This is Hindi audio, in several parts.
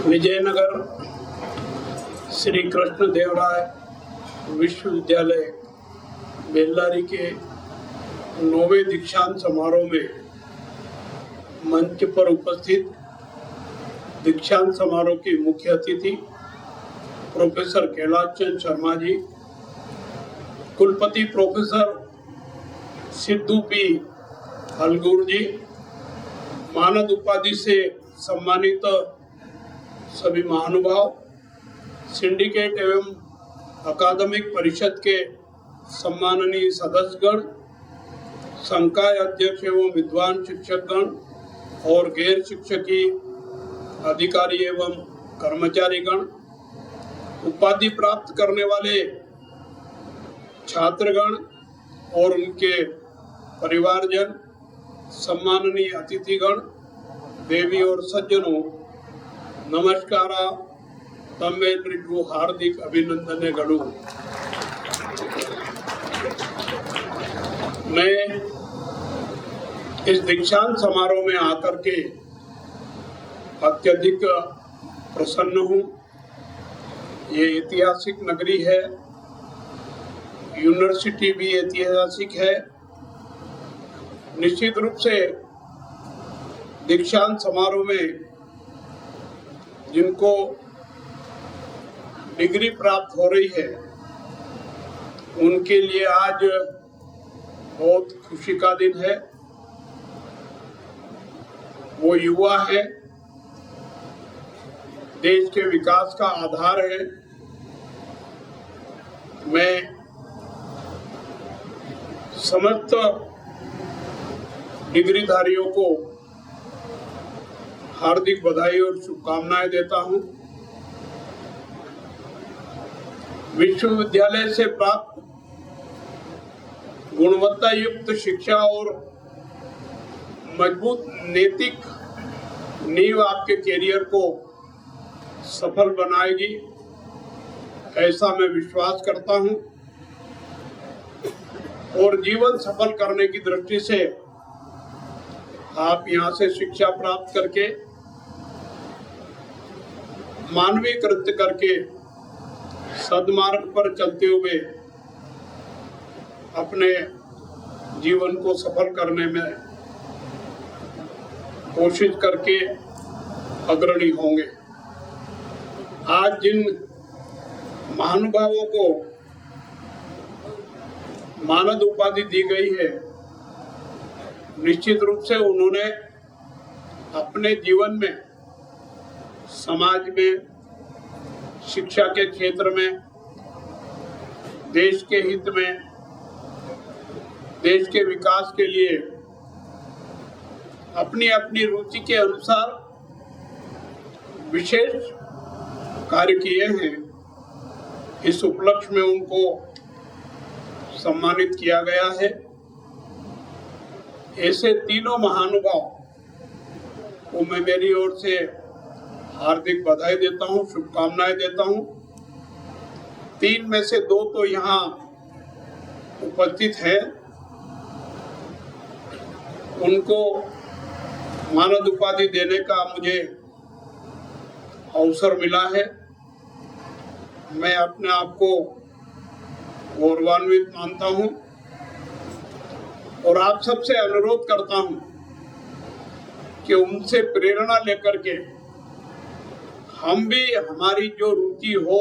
विजयनगर श्री कृष्ण देवराय विश्वविद्यालय बेल्लारी के 9वें दीक्षांत समारोह में मंच पर उपस्थित दीक्षांत समारोह की मुख्य अतिथि प्रोफेसर कैलाश चंद शर्मा जी, कुलपति प्रोफेसर सिद्धू पी हलगुर जी, मानद उपाधि से सम्मानित सभी महानुभाव, सिंडिकेट एवं अकादमिक परिषद के सम्माननीय सदस्यगण, संकाय अध्यक्ष एवं विद्वान शिक्षकगण और गैर शिक्षकीय अधिकारी एवं कर्मचारीगण, उपाधि प्राप्त करने वाले छात्रगण और उनके परिवारजन, सम्माननीय अतिथिगण, देवी और सज्जनों, नमस्कार। तमेलरिಗೂ हार्दिक अभिनंदनेಗಳು। मैं इस दीक्षांत समारोह में आकर के अत्यधिक प्रसन्न हूँ। ये ऐतिहासिक नगरी है, यूनिवर्सिटी भी ऐतिहासिक है। निश्चित रूप से दीक्षांत समारोह में जिनको डिग्री प्राप्त हो रही है उनके लिए आज बहुत खुशी का दिन है। वो युवा है, देश के विकास का आधार है। मैं समस्त डिग्रीधारियों को हार्दिक बधाई और शुभकामनाएं देता हूं। विश्वविद्यालय से प्राप्त गुणवत्ता युक्त शिक्षा और मजबूत नैतिक नींव आपके कैरियर को सफल बनाएगी, ऐसा मैं विश्वास करता हूं। और जीवन सफल करने की दृष्टि से आप यहाँ से शिक्षा प्राप्त करके, मानवीय कृत्य करके, सद्मार्ग पर चलते हुए अपने जीवन को सफल करने में कोशिश करके अग्रणी होंगे। आज जिन महानुभावों को मानद उपाधि दी गई है, निश्चित रूप से उन्होंने अपने जीवन में, समाज में, शिक्षा के क्षेत्र में, देश के हित में, देश के विकास के लिए अपनी अपनी रुचि के अनुसार विशेष कार्य किए हैं। इस उपलक्ष्य में उनको सम्मानित किया गया है। ऐसे तीनों महानुभाव को मैं मेरी ओर से हार्दिक बधाई देता हूं, शुभकामनाएं देता हूं। 3 में से 2 तो यहाँ उपस्थित हैं, उनको मानद उपाधि देने का मुझे अवसर मिला है। मैं अपने आप को गौरवान्वित मानता हूं और आप सबसे अनुरोध करता हूं कि उनसे प्रेरणा लेकर के हम भी हमारी जो रुचि हो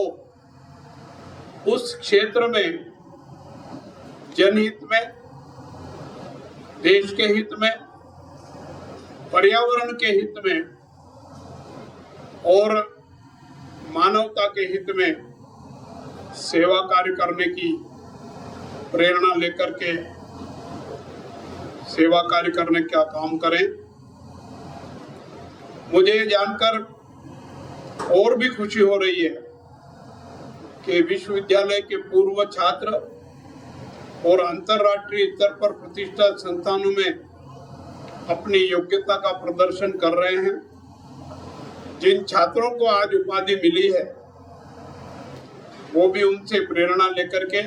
उस क्षेत्र में, जनहित में, देश के हित में, पर्यावरण के हित में और मानवता के हित में सेवा कार्य करने की प्रेरणा लेकर के सेवा कार्य करने का काम करें। मुझे जानकर और भी खुशी हो रही है कि विश्वविद्यालय के पूर्व छात्र और अंतर्राष्ट्रीय स्तर पर प्रतिष्ठित संस्थानों में अपनी योग्यता का प्रदर्शन कर रहे हैं। जिन छात्रों को आज उपाधि मिली है वो भी उनसे प्रेरणा लेकर के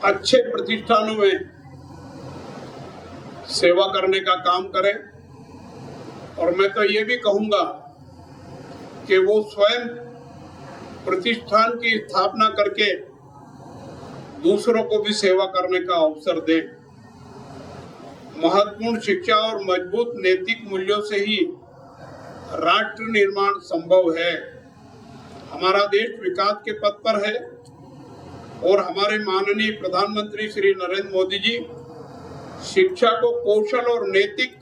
अच्छे प्रतिष्ठानों में सेवा करने का काम करें और मैं तो ये भी कहूँगा कि वो स्वयं प्रतिष्ठान की स्थापना करके दूसरों को भी सेवा करने का अवसर दें। महत्वपूर्ण शिक्षा और मजबूत नैतिक मूल्यों से ही राष्ट्र निर्माण संभव है। हमारा देश विकास के पथ पर है और हमारे माननीय प्रधानमंत्री श्री नरेंद्र मोदी जी शिक्षा को कौशल और नैतिक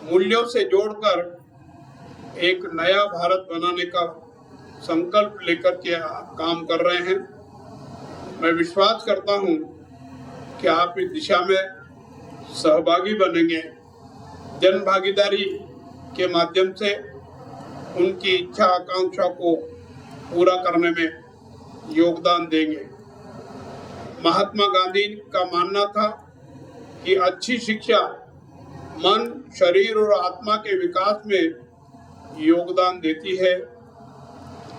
मूल्यों से जोड़कर एक नया भारत बनाने का संकल्प लेकर के काम कर रहे हैं। मैं विश्वास करता हूं कि आप इस दिशा में सहभागी बनेंगे, जन भागीदारी के माध्यम से उनकी इच्छा आकांक्षा को पूरा करने में योगदान देंगे। महात्मा गांधी का मानना था कि अच्छी शिक्षा मन, शरीर और आत्मा के विकास में योगदान देती है।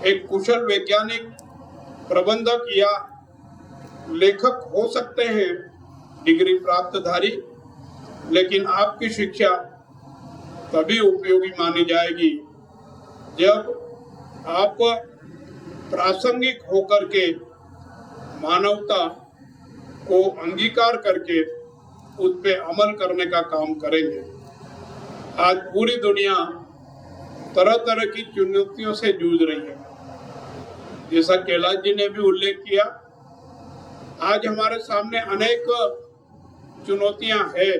एक कुशल वैज्ञानिक, प्रबंधक या लेखक हो सकते हैं डिग्री प्राप्तधारी, लेकिन आपकी शिक्षा तभी उपयोगी मानी जाएगी जब आप प्रासंगिक होकर के मानवता को अंगीकार करके उस पे अमल करने का काम करेंगे। आज पूरी दुनिया तरह तरह की चुनौतियों से जूझ रही है। जैसा कैलाश जी ने भी उल्लेख किया, आज हमारे सामने अनेक चुनौतियां हैं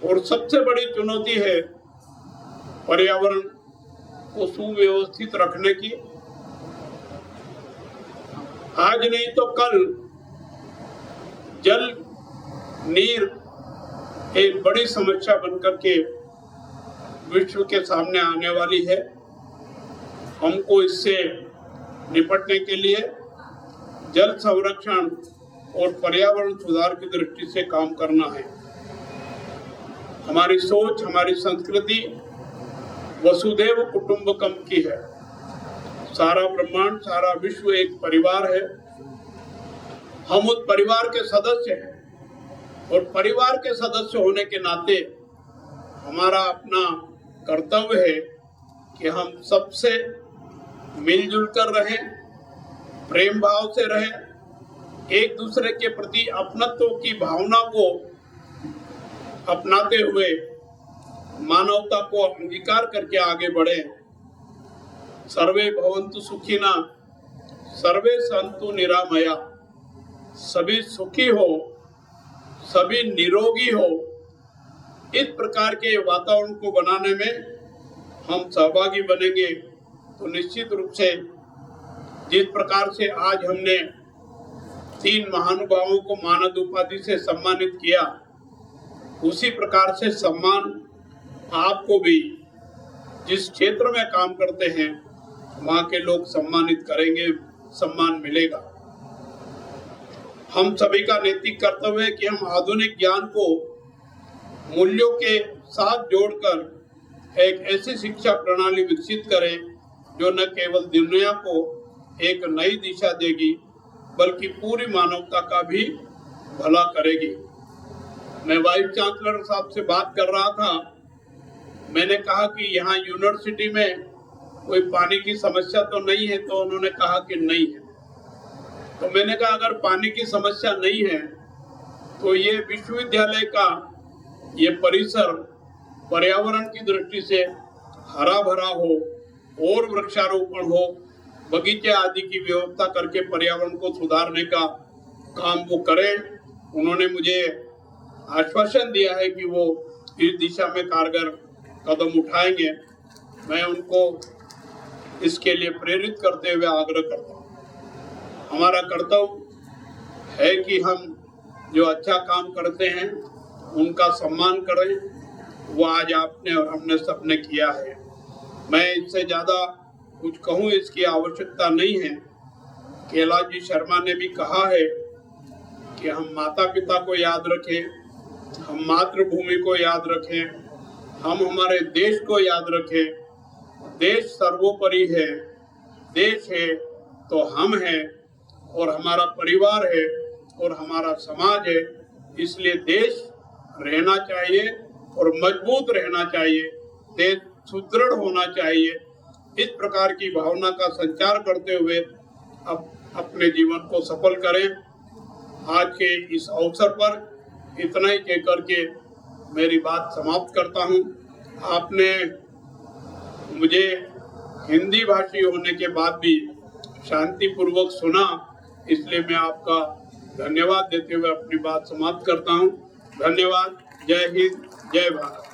और सबसे बड़ी चुनौती है पर्यावरण को सुव्यवस्थित रखने की। आज नहीं तो कल जल नीर एक बड़ी समस्या बनकर के विश्व के सामने आने वाली है। हमको इससे निपटने के लिए जल संरक्षण और पर्यावरण सुधार की दृष्टि से काम करना है। हमारी सोच, हमारी संस्कृति वसुधैव कुटुंबकम की है। सारा ब्रह्मांड, सारा विश्व एक परिवार है। हम उस परिवार के सदस्य हैं और परिवार के सदस्य होने के नाते हमारा अपना कर्तव्य है कि हम सबसे मिलजुल कर रहें, प्रेम भाव से रहें, एक दूसरे के प्रति अपनत्व की भावना को अपनाते हुए मानवता को अंगीकार करके आगे बढ़े। सर्वे भवन्तु सुखिनः, सर्वे सन्तु निरामया। सभी सुखी हो, सभी निरोगी हो, इस प्रकार के वातावरण को बनाने में हम सहभागी बनेंगे तो निश्चित रूप से जिस प्रकार से आज हमने 3 महानुभावों को मानद उपाधि से सम्मानित किया, उसी प्रकार से सम्मान आपको भी जिस क्षेत्र में काम करते हैं वहाँ के लोग सम्मानित करेंगे, सम्मान मिलेगा। हम सभी का नैतिक कर्तव्य है कि हम आधुनिक ज्ञान को मूल्यों के साथ जोड़कर एक ऐसी शिक्षा प्रणाली विकसित करें जो न केवल दुनिया को एक नई दिशा देगी बल्कि पूरी मानवता का भी भला करेगी। मैं वाइस चांसलर साहब से बात कर रहा था। मैंने कहा कि यहाँ यूनिवर्सिटी में कोई पानी की समस्या तो नहीं है, तो उन्होंने कहा कि नहीं है। तो मैंने कहा अगर पानी की समस्या नहीं है तो ये विश्वविद्यालय का ये परिसर पर्यावरण की दृष्टि से हरा भरा हो और वृक्षारोपण हो, बगीचे आदि की व्यवस्था करके पर्यावरण को सुधारने का काम वो करें। उन्होंने मुझे आश्वासन दिया है कि वो इस दिशा में कारगर कदम उठाएंगे। मैं उनको इसके लिए प्रेरित करते हुए आग्रह करता हूँ। हमारा कर्तव्य है कि हम जो अच्छा काम करते हैं उनका सम्मान करें। वो आज आपने और हमने सबने किया है। मैं इससे ज़्यादा कुछ कहूँ इसकी आवश्यकता नहीं है। कैलाश जी शर्मा ने भी कहा है कि हम माता पिता को याद रखें, हम मातृभूमि को याद रखें, हम हमारे देश को याद रखें। देश सर्वोपरि है, देश है तो हम हैं और हमारा परिवार है और हमारा समाज है। इसलिए देश रहना चाहिए, और मजबूत रहना चाहिए, देश सुदृढ़ होना चाहिए। इस प्रकार की भावना का संचार करते हुए अपने जीवन को सफल करें। आज के इस अवसर पर इतना ही कहकर के मेरी बात समाप्त करता हूं। आपने मुझे हिंदी भाषी होने के बाद भी शांतिपूर्वक सुना, इसलिए मैं आपका धन्यवाद देते हुए अपनी बात समाप्त करता हूं। धन्यवाद। जय हिंद, जय भारत।